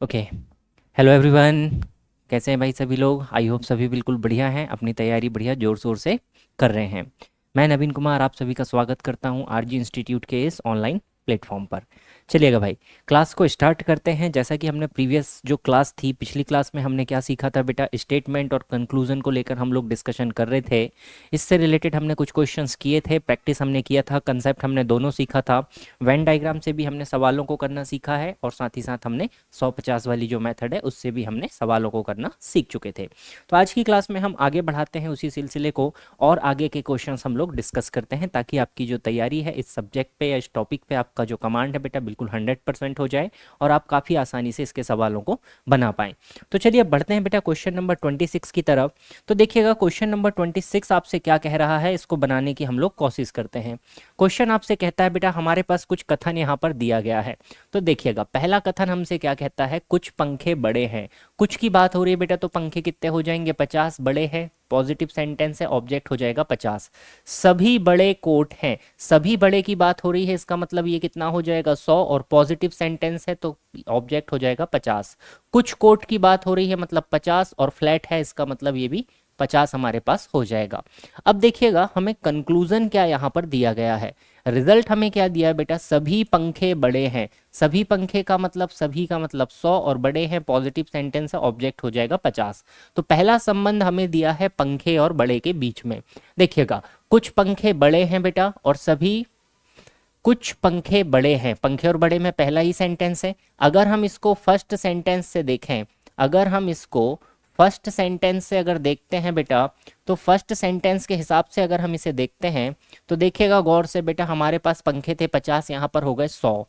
Okay. Hello everyone. कैसे हैं भाई सभी लोग? आई होप सभी बिल्कुल बढ़िया हैं, अपनी तैयारी बढ़िया ज़ोर शोर से कर रहे हैं। मैं नवीन कुमार आप सभी का स्वागत करता हूं आरजी इंस्टीट्यूट के इस ऑनलाइन प्लेटफॉर्म पर। चलिएगा भाई, क्लास को स्टार्ट करते हैं। जैसा कि हमने प्रीवियस जो क्लास थी, पिछली क्लास में हमने क्या सीखा था बेटा? स्टेटमेंट और कंक्लूजन को लेकर हम लोग डिस्कशन कर रहे थे। इससे रिलेटेड हमने कुछ क्वेश्चंस किए थे, प्रैक्टिस हमने किया था, कंसेप्ट हमने दोनों सीखा था। वेन डायग्राम से भी हमने सवालों को करना सीखा है और साथ ही साथ हमने 150 वाली जो मेथड है उससे भी हमने सवालों को करना सीख चुके थे। तो आज की क्लास में हम आगे बढ़ाते हैं उसी सिलसिले को और आगे के क्वेश्चंस हम लोग डिस्कस करते हैं, ताकि आपकी जो तैयारी है इस सब्जेक्ट पे या इस टॉपिक पे, आपका जो कमांड है बेटा बिल्कुल 100% हो जाए और आप काफ़ी आसानी से इसके सवालों को बना पाएं। तो चलिए अब बढ़ते हैं बेटा क्वेश्चन नंबर 26 की तरफ। तो देखिएगा क्वेश्चन नंबर 26 आपसे क्या कह रहा है, इसको बनाने की हम लोग कोशिश करते हैं। क्वेश्चन आपसे कहता है बेटा हमारे पास कुछ कथन यहाँ पर दिया गया है। तो देखिएगा पहला कथन हमसे क्या कहता है, कुछ पंखे बड़े हैं। कुछ की बात हो रही है बेटा, तो पंखे कितने हो जाएंगे? 50 बड़े हैं, पॉजिटिव सेंटेंस है, ऑब्जेक्ट हो जाएगा 50। सभी बड़े कोट हैं, सभी बड़े की बात हो रही है, इसका मतलब ये कितना हो जाएगा? 100 और पॉजिटिव सेंटेंस है तो ऑब्जेक्ट हो जाएगा 50। कुछ कोट की बात हो रही है मतलब 50 और फ्लैट है, इसका मतलब ये भी 50 हमारे पास हो जाएगा। अब देखिएगा हमें कंक्लूजन क्या यहाँ पर दिया गया है। रिजल्ट हमें क्या दिया है बेटा? सभी पंखे बड़े हैं। सभी पंखे का मतलब, सभी का मतलब 100 और बड़े हैं पॉजिटिव सेंटेंस है, ऑब्जेक्ट हो जाएगा 50। तो पहला संबंध हमें दिया है पंखे और बड़े के बीच में। देखिएगा कुछ पंखे बड़े हैं बेटा और सभी, कुछ पंखे बड़े हैं, पंखे और बड़े में पहला ही सेंटेंस है। अगर हम इसको फर्स्ट सेंटेंस से देखें, अगर हम इसको फर्स्ट सेंटेंस से अगर देखते हैं बेटा, तो फर्स्ट सेंटेंस के हिसाब से अगर हम इसे देखते हैं तो देखिएगा गौर से बेटा, हमारे पास पंखे थे 50, यहाँ पर हो गए 100।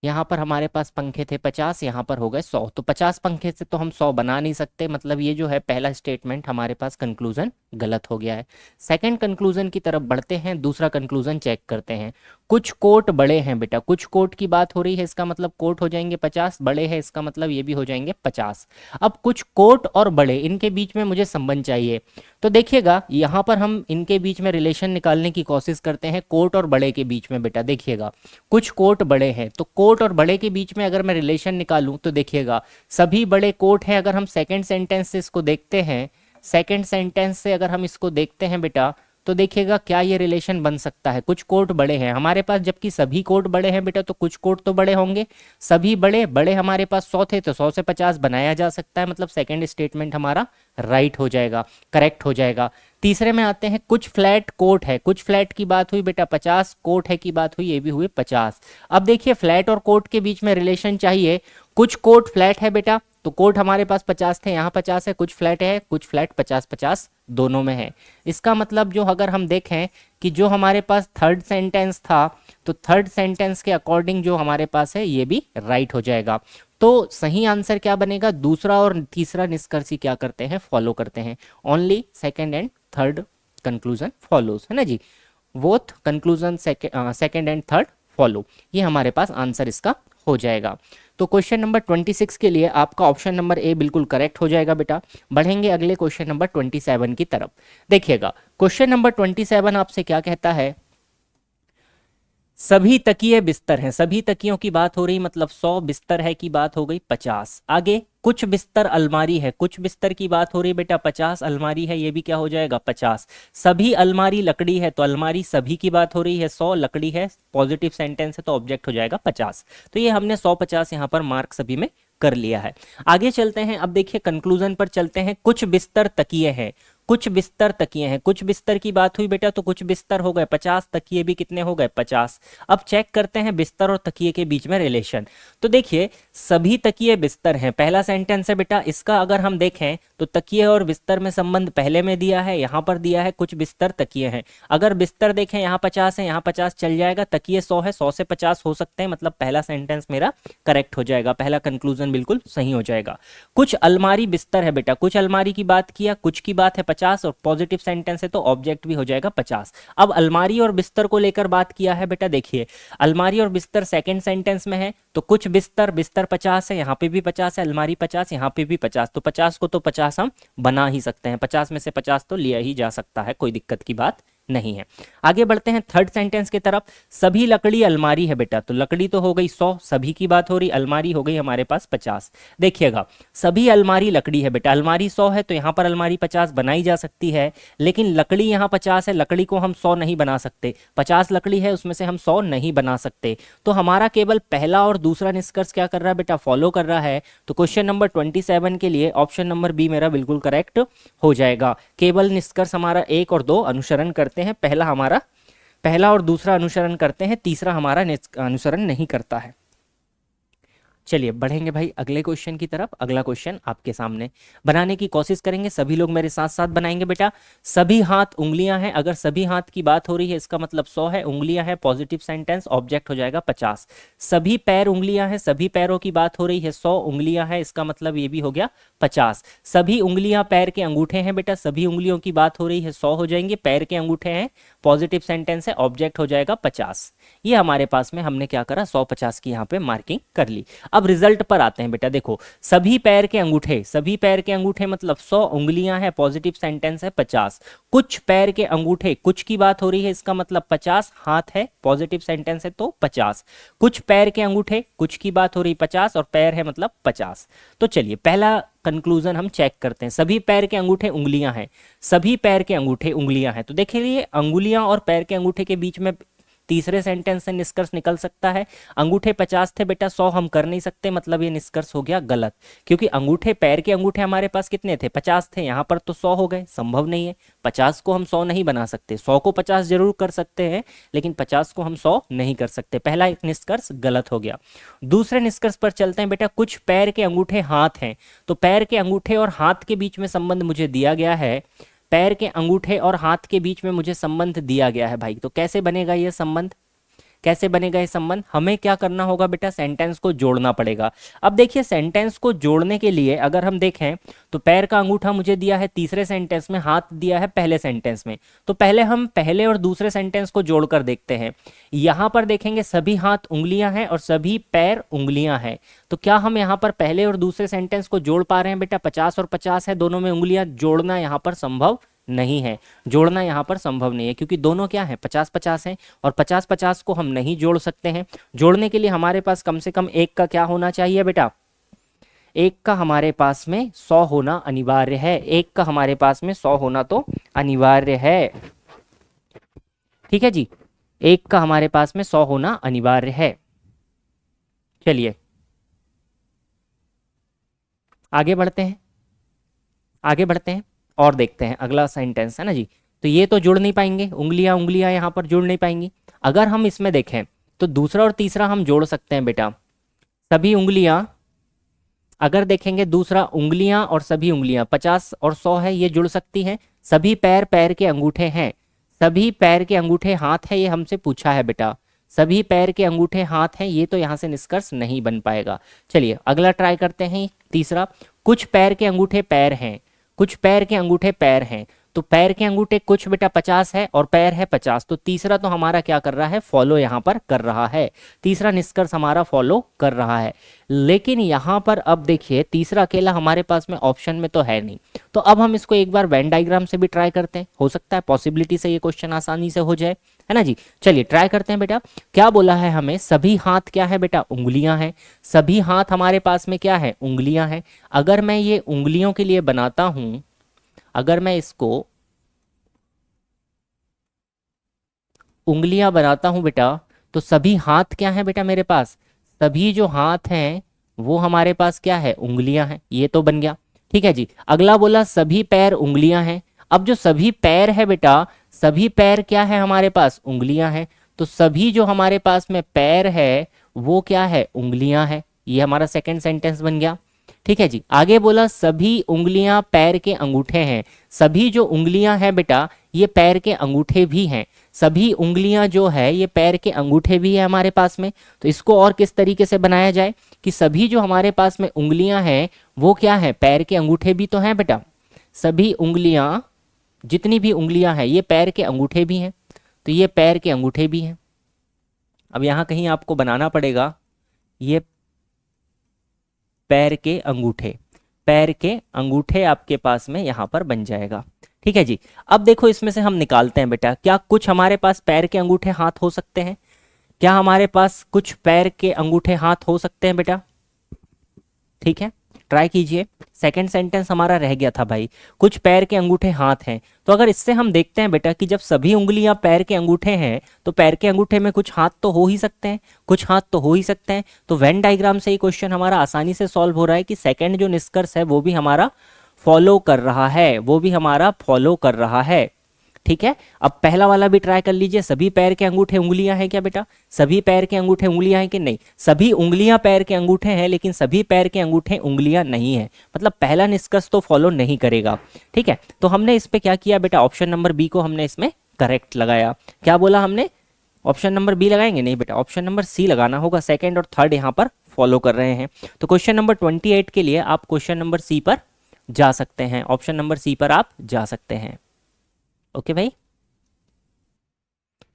यहाँ पर हमारे पास पंखे थे 50, यहाँ पर हो गए 100। तो 50 पंखे से तो हम 100 बना नहीं सकते, मतलब ये जो है पहला स्टेटमेंट हमारे पास कंक्लूजन गलत हो गया है। सेकंड कंक्लूजन की तरफ बढ़ते हैं, दूसरा कंक्लूजन चेक करते हैं। कुछ कोट बड़े हैं बेटा, कुछ कोट की बात हो रही है, इसका मतलब कोट हो जाएंगे 50, बड़े हैं इसका मतलब ये भी हो जाएंगे 50। अब कुछ कोट और बड़े, इनके बीच में मुझे संबंध चाहिए। तो देखिएगा यहाँ पर हम इनके बीच में रिलेशन निकालने की कोशिश करते हैं, कोट और बड़े के बीच में बेटा। देखिएगा कुछ कोट बड़े हैं, तो कोट और बड़े के बीच में अगर मैं रिलेशन निकालूं तो देखिएगा सभी बड़े कोट हैं। अगर हम सेकंड सेंटेंस से इसको देखते हैं, सेकंड सेंटेंस से अगर हम इसको देखते हैं बेटा, तो देखिएगा क्या ये रिलेशन बन सकता है। कुछ कोट बड़े हैं हमारे पास, जबकि सभी कोट बड़े हैं बेटा, तो कुछ कोट तो बड़े होंगे। सभी बड़े बड़े हमारे पास 100 थे, तो 100 से 50 बनाया जा सकता है, मतलब सेकंड स्टेटमेंट हमारा राइट हो जाएगा, करेक्ट हो जाएगा। तीसरे में आते हैं, कुछ फ्लैट कोट है। कुछ फ्लैट की बात हुई बेटा 50, कोट है की बात हुई, ये भी हुए 50। अब देखिए फ्लैट और कोट के बीच में रिलेशन चाहिए। कुछ कोट फ्लैट है बेटा, तो कोट हमारे पास 50 थे, यहाँ 50 है, कुछ फ्लैट है, कुछ फ्लैट 50-50 दोनों में है। इसका मतलब जो अगर हम देखें कि जो हमारे पास थर्ड सेंटेंस था, तो थर्ड सेंटेंस के अकॉर्डिंग जो हमारे पास है ये भी राइट हो जाएगा। तो सही आंसर क्या बनेगा? दूसरा और तीसरा निष्कर्ष ही क्या करते हैं? फॉलो करते हैं। Only second and third conclusion follows, है ना जी। Both conclusion second and third follow, ये हमारे पास आंसर इसका हो जाएगा। तो क्वेश्चन नंबर 26 के लिए आपका ऑप्शन नंबर ए बिल्कुल करेक्ट हो जाएगा बेटा। बढ़ेंगे अगले क्वेश्चन नंबर 27 की तरफ। देखिएगा क्वेश्चन नंबर 27 आपसे क्या कहता है, सभी तकिए बिस्तर हैं। सभी तकियों की बात हो रही, मतलब 100, बिस्तर है की बात हो गई 50। आगे कुछ बिस्तर अलमारी है, कुछ बिस्तर की बात हो रही बेटा 50, अलमारी है ये भी क्या हो जाएगा 50। सभी अलमारी लकड़ी है, तो अलमारी सभी की बात हो रही है, 100 लकड़ी है, पॉजिटिव सेंटेंस है तो ऑब्जेक्ट हो जाएगा 50। तो ये हमने 100-50 यहाँ पर मार्क सभी में कर लिया है। आगे चलते हैं, अब देखिए कंक्लूजन पर चलते हैं। कुछ बिस्तर तकिए हैं, कुछ बिस्तर तकिए हैं, कुछ बिस्तर की बात हुई बेटा, तो कुछ बिस्तर हो गए 50, तकिए भी कितने हो गए 50। अब चेक करते हैं बिस्तर और तकिए के बीच में रिलेशन। तो देखिए सभी तकिए बिस्तर हैं, पहला सेंटेंस है बेटा, इसका अगर हम देखें तो तकिए और बिस्तर में संबंध पहले में दिया है, यहाँ पर दिया है कुछ बिस्तर तकिए हैं। अगर बिस्तर देखें यहाँ 50 है, यहाँ 50 चल जाएगा, तकिए 100 है, 100 से 50 हो सकते हैं, मतलब पहला सेंटेंस मेरा करेक्ट हो जाएगा, पहला कंक्लूजन बिल्कुल सही हो जाएगा। कुछ अलमारी बिस्तर है बेटा, कुछ अलमारी की बात किया, कुछ की बात है 50 और पॉजिटिव सेंटेंस है तो ऑब्जेक्ट भी हो जाएगा 50। अब अलमारी और बिस्तर को लेकर बात किया है बेटा, देखिए अलमारी और बिस्तर सेकंड सेंटेंस में है, तो कुछ बिस्तर, बिस्तर 50 है, यहाँ पे भी 50 है, अलमारी 50, यहाँ पे भी 50, तो 50 को तो 50 हम बना ही सकते हैं, 50 में से 50 तो लिया ही जा सकता है, कोई दिक्कत की बात नहीं है। आगे बढ़ते हैं थर्ड सेंटेंस की तरफ। सभी लकड़ी अलमारी है बेटा, तो लकड़ी तो हो गई 100, सभी की बात हो रही, अलमारी हो गई हमारे पास 50। देखिएगा, सभी अलमारी लकड़ी है बेटा, अलमारी 100 है तो यहाँ पर अलमारी 50 बनाई जा सकती है, लेकिन लकड़ी यहाँ 50 है, लकड़ी को हम 100 नहीं बना सकते। 50 लकड़ी है, उसमें से हम 100 नहीं बना सकते। तो हमारा केवल पहला और दूसरा निष्कर्ष क्या कर रहा है बेटा, फॉलो कर रहा है। तो क्वेश्चन नंबर 27 के लिए ऑप्शन नंबर बी मेरा बिल्कुल करेक्ट हो जाएगा। केवल निष्कर्ष हमारा 1 और 2 अनुसरण करते हैं, पहला और दूसरा अनुसरण करते हैं, तीसरा हमारा अनुसरण नहीं करता है। चलिए बढ़ेंगे भाई अगले क्वेश्चन की तरफ। अगला क्वेश्चन आपके सामने बनाने की कोशिश करेंगे, सभी लोग मेरे साथ साथ बनाएंगे बेटा। सभी हाथ उंगलियां हैं, अगर सभी हाथ की बात हो रही है इसका मतलब 100 है, उंगलियां हैं पॉजिटिव सेंटेंस, ऑब्जेक्ट हो जाएगा 50। सभी पैर उंगलियां हैं, सभी पैरों की बात हो रही है, 100 उंगलियां हैं, इसका मतलब ये भी हो गया 50। सभी उंगलियां पैर के अंगूठे हैं बेटा, सभी उंगलियों की बात हो रही है, 100 हो जाएंगे, पैर के अंगूठे हैं, पॉजिटिव सेंटेंस है, ऑब्जेक्ट हो जाएगा 50। ये हमारे पास में हमने क्या करा, 100-50 की यहाँ पे मार्किंग कर ली। अब रिजल्ट पर आते हैं बेटा। देखो, सभी पैर के अंगूठे, सभी पैर के अंगूठे मतलब 100 उंगलियां हैं, पॉजिटिव सेंटेंस है 50। कुछ पैर के अंगूठे, कुछ की बात हो रही है, इसका मतलब 50 हाथ है, पॉजिटिव सेंटेंस है तो 50। कुछ पैर के अंगूठे, कुछ की बात हो रही 50 और पैर है मतलब 50। तो चलिए पहला कंक्लूजन हम चेक करते हैं। सभी पैर के अंगूठे उंगलियां हैं, सभी पैर के अंगूठे उंगलियां हैं, तो देखिए अंगुलियां और पैर के अंगूठे के बीच में तीसरे सेंटेंस से निष्कर्ष निकल सकता है। अंगूठे 50 थे बेटा, 100 हम कर नहीं सकते, मतलब ये निष्कर्ष हो गया गलत, क्योंकि अंगूठे, पैर के अंगूठे हमारे पास कितने थे, 50 थे, यहाँ पर तो 100 हो गए, संभव नहीं है। 50 को हम 100 नहीं बना सकते, 100 को 50 जरूर कर सकते हैं, लेकिन 50 को हम 100 नहीं कर सकते। पहला एक निष्कर्ष गलत हो गया। दूसरे निष्कर्ष पर चलते हैं बेटा। कुछ पैर के अंगूठे हाथ हैं, तो पैर के अंगूठे और हाथ के बीच में संबंध मुझे दिया गया है, पैर के अंगूठे और हाथ के बीच में मुझे संबंध दिया गया है भाई। तो कैसे बनेगा ये संबंध, कैसे बनेगा ये संबंध, हमें क्या करना होगा बेटा, सेंटेंस को जोड़ना पड़ेगा। अब देखिए सेंटेंस को जोड़ने के लिए अगर हम देखें तो पैर का अंगूठा मुझे दिया है तीसरे सेंटेंस में, हाथ दिया है पहले सेंटेंस में, तो पहले हम पहले और दूसरे सेंटेंस को जोड़कर देखते हैं। यहां पर देखेंगे सभी हाथ उंगलियां हैं और सभी पैर उंगलियां हैं, तो क्या हम यहां पर पहले और दूसरे सेंटेंस को जोड़ पा रहे हैं बेटा, 50 और 50 है, दोनों में उंगलियां, जोड़ना यहां पर संभव नहीं है, जोड़ना यहां पर संभव नहीं है, क्योंकि दोनों क्या है, 50-50 हैं, और 50-50 को हम नहीं जोड़ सकते हैं। जोड़ने के लिए हमारे पास कम से कम एक का क्या होना चाहिए बेटा, एक का हमारे पास में 100 होना अनिवार्य है, एक का हमारे पास में 100 होना तो अनिवार्य है, ठीक है जी, एक का हमारे पास में 100 होना अनिवार्य है। चलिए आगे बढ़ते हैं, आगे बढ़ते हैं और देखते हैं अगला सेंटेंस है ना जी। तो ये तो जुड़ नहीं पाएंगे, उंगलियां उंगलियां यहाँ पर जुड़ नहीं पाएंगी। अगर हम इसमें देखें तो दूसरा और तीसरा हम जोड़ सकते हैं बेटा। सभी उंगलियां, अगर देखेंगे दूसरा, उंगलियां और सभी उंगलियां 50 और 100 है, ये जुड़ सकती हैं। सभी पैर, पैर के अंगूठे हैं, सभी पैर के अंगूठे हाथ है, ये हमसे पूछा है बेटा, सभी पैर के अंगूठे हाथ हैं, ये तो यहाँ से निष्कर्ष नहीं बन पाएगा। चलिए अगला ट्राई करते हैं, तीसरा। कुछ पैर के अंगूठे पैर हैं, कुछ पैर के अंगूठे पैर हैं, तो पैर के अंगूठे कुछ बेटा 50 है और पैर है 50, तो तीसरा तो हमारा क्या कर रहा है, फॉलो यहाँ पर कर रहा है, तीसरा निष्कर्ष हमारा फॉलो कर रहा है। लेकिन यहाँ पर अब देखिए तीसरा अकेला हमारे पास में ऑप्शन में तो है नहीं, तो अब हम इसको एक बार वेन डायग्राम से भी ट्राई करते हैं, हो सकता है पॉसिबिलिटी से ये क्वेश्चन आसानी से हो जाए, है ना जी। चलिए ट्राई करते हैं बेटा। क्या बोला है हमें, सभी हाथ क्या है बेटा, उंगलियां हैं, सभी हाथ हमारे पास में क्या है, उंगलियां हैं। अगर मैं ये उंगलियों के लिए बनाता हूं, अगर मैं इसको उंगलियां बनाता हूं बेटा, तो सभी हाथ क्या है बेटा मेरे पास, सभी जो हाथ हैं वो हमारे पास क्या है, उंगलियां हैं, ये तो बन गया, ठीक है जी। अगला बोला सभी पैर उंगलियां हैं, अब जो सभी पैर है बेटा, सभी पैर क्या है हमारे पास, उंगलियां हैं, तो सभी जो हमारे पास में पैर है वो क्या है, उंगलियां हैं, ये हमारा सेकंड सेंटेंस बन गया, ठीक है जी। आगे बोला सभी उंगलियां पैर के अंगूठे हैं, सभी जो उंगलियां हैं बेटा ये पैर के अंगूठे भी हैं, सभी उंगलियां जो है ये पैर के अंगूठे भी है हमारे पास में। तो इसको और किस तरीके से बनाया जाए कि सभी जो हमारे पास में उंगलियां हैं वो क्या है, पैर के अंगूठे भी तो हैं बेटा, सभी उंगलियां, जितनी भी उंगलियां हैं ये पैर के अंगूठे भी हैं, तो ये पैर के अंगूठे भी हैं। अब यहाँ कहीं आपको बनाना पड़ेगा, ये पैर के अंगूठे, पैर के अंगूठे आपके पास में यहाँ पर बन जाएगा, ठीक है जी। अब देखो इसमें से हम निकालते हैं बेटा, क्या कुछ हमारे पास पैर के अंगूठे हाथ हो सकते हैं? क्या हमारे पास कुछ पैर के अंगूठे हाथ हो सकते हैं बेटा? ठीक है, ट्राई कीजिए। सेकंड सेंटेंस हमारा रह गया था भाई, कुछ पैर के अंगूठे हाथ हैं। तो अगर इससे हम देखते हैं बेटा कि जब सभी उंगलियां पैर के अंगूठे हैं तो पैर के अंगूठे में कुछ हाथ तो हो ही सकते हैं, कुछ हाथ तो हो ही सकते हैं। तो वेन डायग्राम से ये क्वेश्चन हमारा आसानी से सॉल्व हो रहा है कि सेकंड जो निष्कर्ष है वो भी हमारा फॉलो कर रहा है, वो भी हमारा फॉलो कर रहा है। ठीक है, अब पहला वाला भी ट्राई कर लीजिए। सभी पैर के अंगूठे उंगलियां हैं क्या बेटा? सभी पैर के अंगूठे उंगलियां हैं कि नहीं? सभी उंगलियां पैर के अंगूठे हैं, लेकिन सभी पैर के अंगूठे उंगलियां नहीं है, मतलब पहला निष्कर्ष तो फॉलो नहीं करेगा। ठीक है, तो हमने इस पे क्या किया बेटा, ऑप्शन नंबर बी को हमने इसमें करेक्ट लगाया। क्या बोला हमने? ऑप्शन नंबर बी लगाएंगे? नहीं बेटा, ऑप्शन नंबर सी लगाना होगा। सेकेंड और थर्ड यहाँ पर फॉलो कर रहे हैं। तो क्वेश्चन नंबर 28 के लिए आप क्वेश्चन नंबर सी पर जा सकते हैं, ऑप्शन नंबर सी पर आप जा सकते हैं। ओके भाई,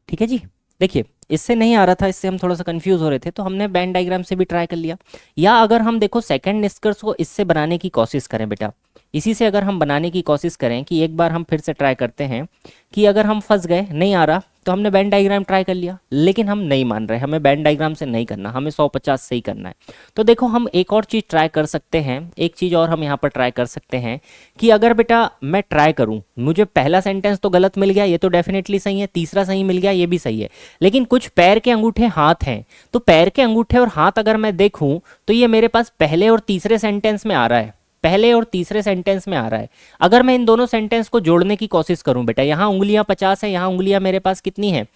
ठीक है जी। देखिए, इससे नहीं आ रहा था, इससे हम थोड़ा सा कंफ्यूज हो रहे थे, तो हमने वेन डायग्राम से भी ट्राई कर लिया। या अगर हम देखो सेकंड निष्कर्ष को इससे बनाने की कोशिश करें बेटा, इसी से अगर हम बनाने की कोशिश करें कि एक बार हम फिर से ट्राई करते हैं कि अगर हम फंस गए, नहीं आ रहा, तो हमने वेन डायग्राम ट्राई कर लिया, लेकिन हम नहीं मान रहे, हमें वेन डायग्राम से नहीं करना, हमें 150 से ही करना है। तो देखो हम एक और चीज़ ट्राई कर सकते हैं, एक चीज़ और हम यहाँ पर ट्राई कर सकते हैं कि अगर बेटा मैं ट्राई करूँ, मुझे पहला सेंटेंस तो गलत मिल गया, ये तो डेफिनेटली सही है, तीसरा सही मिल गया, ये भी सही है, लेकिन कुछ पैर के अंगूठे हाथ हैं। तो पैर के अंगूठे और हाथ अगर मैं देखूं तो ये मेरे पास पहले और तीसरे सेंटेंस में आ रहा है, पहले और तीसरे सेंटेंस में आ रहा है। अगर मैं इन दोनों सेंटेंस को जोड़ने की कोशिश करूं बेटा, यहाँ उंगलियां 50 है, यहाँ उंगलियां मेरे पास कितनी है?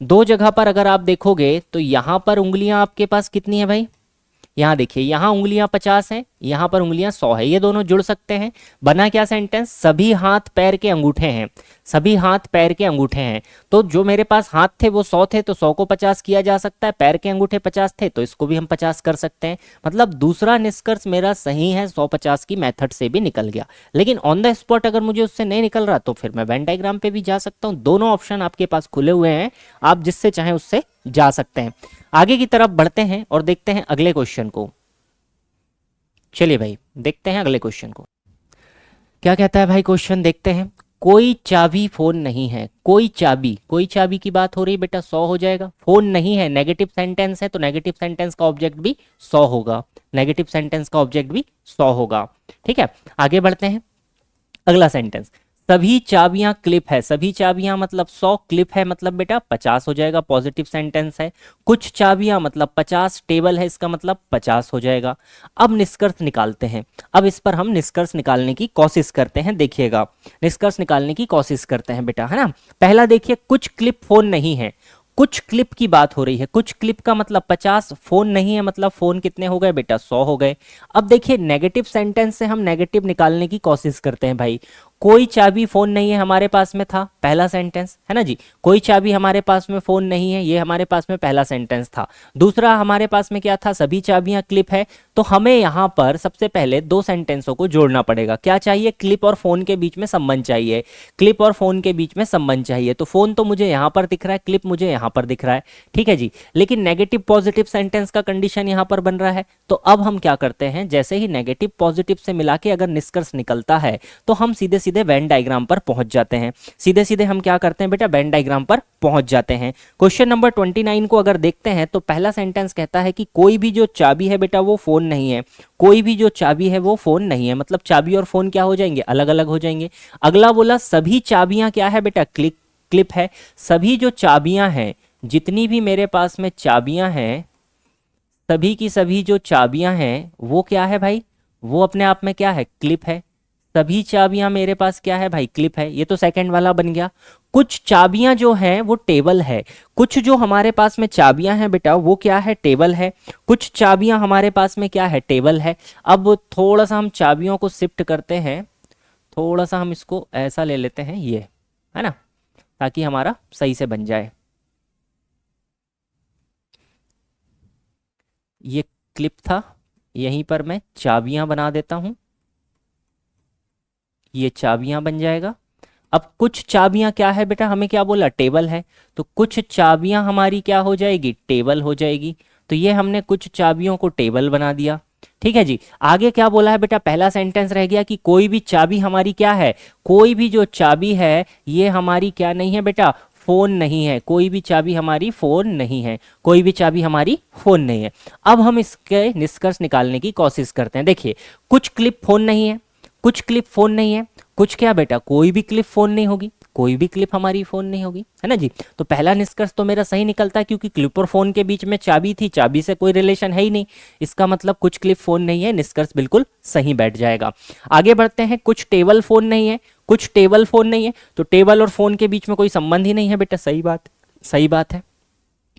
दो जगह पर अगर आप देखोगे तो यहाँ पर उंगलियां आपके पास कितनी है भाई? यहाँ देखिए, यहाँ उंगलियां 50 हैं, यहाँ पर उंगलियां 100 है, ये दोनों जुड़ सकते हैं। बना क्या सेंटेंस? सभी हाथ पैर के अंगूठे हैं, सभी हाथ पैर के अंगूठे हैं। तो जो मेरे पास हाथ थे वो 100 थे, तो 100 को 50 किया जा सकता है, पैर के अंगूठे 50 थे तो इसको भी हम 50 कर सकते हैं। मतलब दूसरा निष्कर्ष मेरा सही है, 150 की मेथड से भी निकल गया। लेकिन ऑन द स्पॉट अगर मुझे उससे नहीं निकल रहा तो फिर मैं वेन डायग्राम पे भी जा सकता हूँ। दोनों ऑप्शन आपके पास खुले हुए हैं, आप जिससे चाहें उससे जा सकते हैं। आगे की तरफ बढ़ते हैं और देखते हैं अगले क्वेश्चन को। चलिए भाई, देखते हैं अगले क्वेश्चन को क्या कहता है भाई। क्वेश्चन देखते हैं। कोई चाबी फोन नहीं है, कोई चाबी, कोई चाबी की बात हो रही बेटा, 100 हो जाएगा। फोन नहीं है, नेगेटिव सेंटेंस है, तो नेगेटिव सेंटेंस का ऑब्जेक्ट भी 100 होगा, नेगेटिव सेंटेंस का ऑब्जेक्ट भी 100 होगा। ठीक है, आगे बढ़ते हैं। अगला सेंटेंस, सभी चाबियां क्लिप है, सभी चाबियां मतलब 100, क्लिप है मतलब बेटा 50 हो जाएगा, पॉजिटिव सेंटेंस है। कुछ चाबियां मतलब 50, टेबल है, इसका मतलब 50 हो जाएगा। अब निष्कर्ष निकालते हैं, अब इस पर हम निष्कर्ष निकालने की कोशिश करते हैं। देखिएगा, निष्कर्ष निकालने की कोशिश करते हैं बेटा, है ना। पहला देखिए, कुछ क्लिप फोन नहीं है, कुछ क्लिप की बात हो रही है, कुछ क्लिप का मतलब 50, फोन नहीं है मतलब फोन कितने हो गए बेटा? 100 हो गए। अब देखिए, नेगेटिव सेंटेंस से हम नेगेटिव निकालने की कोशिश करते हैं भाई। कोई चाबी फोन नहीं है हमारे पास में था, पहला सेंटेंस है ना जी। कोई चाबी हमारे पास में फोन नहीं है, ये हमारे पास में पहला सेंटेंस था। दूसरा हमारे पास में क्या था? सभी चाबियां क्लिप है। तो हमें यहाँ पर सबसे पहले दो सेंटेंसों को जोड़ना पड़ेगा। क्या चाहिए? क्लिप और फोन के बीच में संबंध चाहिए, क्लिप और फोन के बीच में संबंध चाहिए। तो फोन तो मुझे यहाँ पर दिख रहा है, क्लिप मुझे यहाँ पर दिख रहा है, ठीक है जी। लेकिन नेगेटिव पॉजिटिव सेंटेंस का कंडीशन यहाँ पर बन रहा है। तो अब हम क्या करते हैं, जैसे ही नेगेटिव पॉजिटिव से मिला के अगर निष्कर्ष निकलता है तो हम सीधे सीधे वेन डायग्राम पर पहुंच जाते हैं। सीधे सीधे हम क्या करते हैं बेटा? वेन डायग्राम पर पहुंच जाते हैं। क्वेश्चन नंबर 29 को अगर देखते हैं तो पहला सेंटेंस कहता है कि कोई भी जो चाबी है बेटा वो फोन नहीं है, कोई भी जो चाबी है वो फोन नहीं है, मतलब चाबी और फोन क्या हो जाएंगे? अलग अलग हो जाएंगे। अगला बोला सभी चाबियां क्या है बेटा? क्लिप है। सभी जो चाबियां हैं, जितनी भी मेरे पास में चाबियां हैं, सभी की सभी जो चाबियां हैं वो क्या है भाई? वो अपने आप में क्या है? क्लिप है। सभी चाबियां मेरे पास क्या है भाई? क्लिप है। ये तो सेकंड वाला बन गया। कुछ चाबियां जो हैं वो टेबल है, कुछ जो हमारे पास में चाबियां हैं बेटा वो क्या है? टेबल है। कुछ चाबियां हमारे पास में क्या है? टेबल है। अब थोड़ा सा हम चाबियों को शिफ्ट करते हैं, थोड़ा सा हम इसको ऐसा ले लेते हैं, ये है ना, ताकि हमारा सही से बन जाए। ये क्लिप था, यहीं पर मैं चाबियां बना देता हूं, ये चाबियां बन जाएगा। अब कुछ चाबियां क्या है बेटा? हमें क्या बोला? टेबल है। तो कुछ चाबियां हमारी क्या हो जाएगी? टेबल हो जाएगी। तो ये हमने कुछ चाबियों को टेबल बना दिया। ठीक है जी। आगे क्या बोला है बेटा, पहला सेंटेंस रह गया कि कोई भी चाबी हमारी क्या है, कोई भी जो चाबी है ये हमारी क्या नहीं है बेटा, फोन नहीं है। कोई भी चाबी हमारी फोन नहीं है, कोई भी चाबी हमारी फोन नहीं है। अब हम इसके निष्कर्ष निकालने की कोशिश करते हैं। देखिए, कुछ क्लिप फोन नहीं है, कुछ क्लिप फोन नहीं है, कुछ क्या बेटा, कोई भी क्लिप फोन नहीं होगी, कोई भी क्लिप हमारी फोन नहीं होगी, है ना जी। तो पहला निष्कर्ष तो मेरा सही निकलता है, क्योंकि क्लिप और फोन के बीच में चाबी थी, चाबी से कोई रिलेशन है ही नहीं, इसका मतलब कुछ क्लिप फोन नहीं है, निष्कर्ष बिल्कुल सही बैठ जाएगा। आगे बढ़ते हैं, कुछ टेबल फोन नहीं है, कुछ टेबल फोन नहीं है, तो टेबल और फोन के बीच में कोई संबंध ही नहीं है बेटा, सही बात, सही बात है।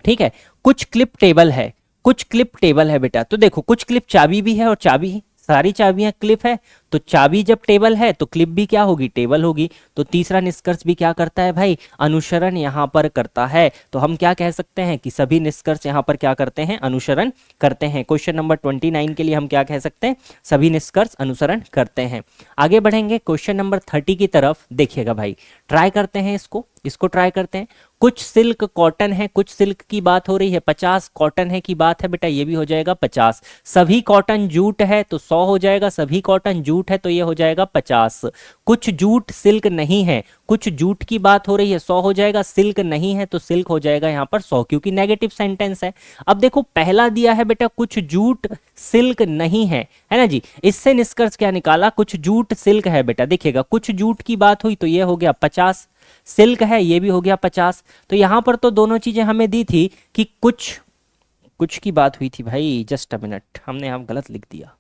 ठीक है, कुछ क्लिप टेबल है, कुछ क्लिप टेबल है बेटा, तो देखो कुछ क्लिप चाबी भी है और चाबी, सारी चाबियां क्लिप है, तो चाबी जब टेबल है तो क्लिप भी क्या होगी, टेबल होगी। तो तीसरा निष्कर्ष भी क्या करता है भाई, अनुसरण यहां पर करता है। तो हम क्या कह सकते हैं कि सभी निष्कर्ष यहां पर क्या करते हैं, अनुसरण करते हैं। क्वेश्चन नंबर 29 के लिए हम क्या कह सकते हैं, सभी निष्कर्ष अनुसरण करते हैं। आगे बढ़ेंगे क्वेश्चन नंबर 30 की तरफ। देखिएगा भाई, ट्राई करते हैं इसको ट्राई करते हैं। कुछ सिल्क कॉटन है, कुछ सिल्क की बात हो रही है, 50 कॉटन है की बात है बेटा, ये भी हो जाएगा 50। सभी कॉटन जूट है तो 100 हो जाएगा, सभी कॉटन जूट है तो ये हो जाएगा 50। कुछ जूट सिल्क नहीं है, कुछ जूट की बात हो रही है, 100 हो जाएगा, सिल्क नहीं है तो सिल्क हो जाएगा यहाँ पर 100, क्योंकि नेगेटिव सेंटेंस है। अब देखो पहला दिया है बेटा कुछ जूट सिल्क नहीं है ना जी, इससे निष्कर्ष क्या निकाला, कुछ जूट सिल्क है बेटा। देखिएगा, कुछ जूट की बात हुई तो ये हो गया 50, सिल्क है ये भी हो गया 50। तो यहां पर तो दोनों चीजें हमें दी थी कि कुछ की बात हुई थी भाई, जस्ट अ मिनट, हमने यहाँ गलत लिख दिया,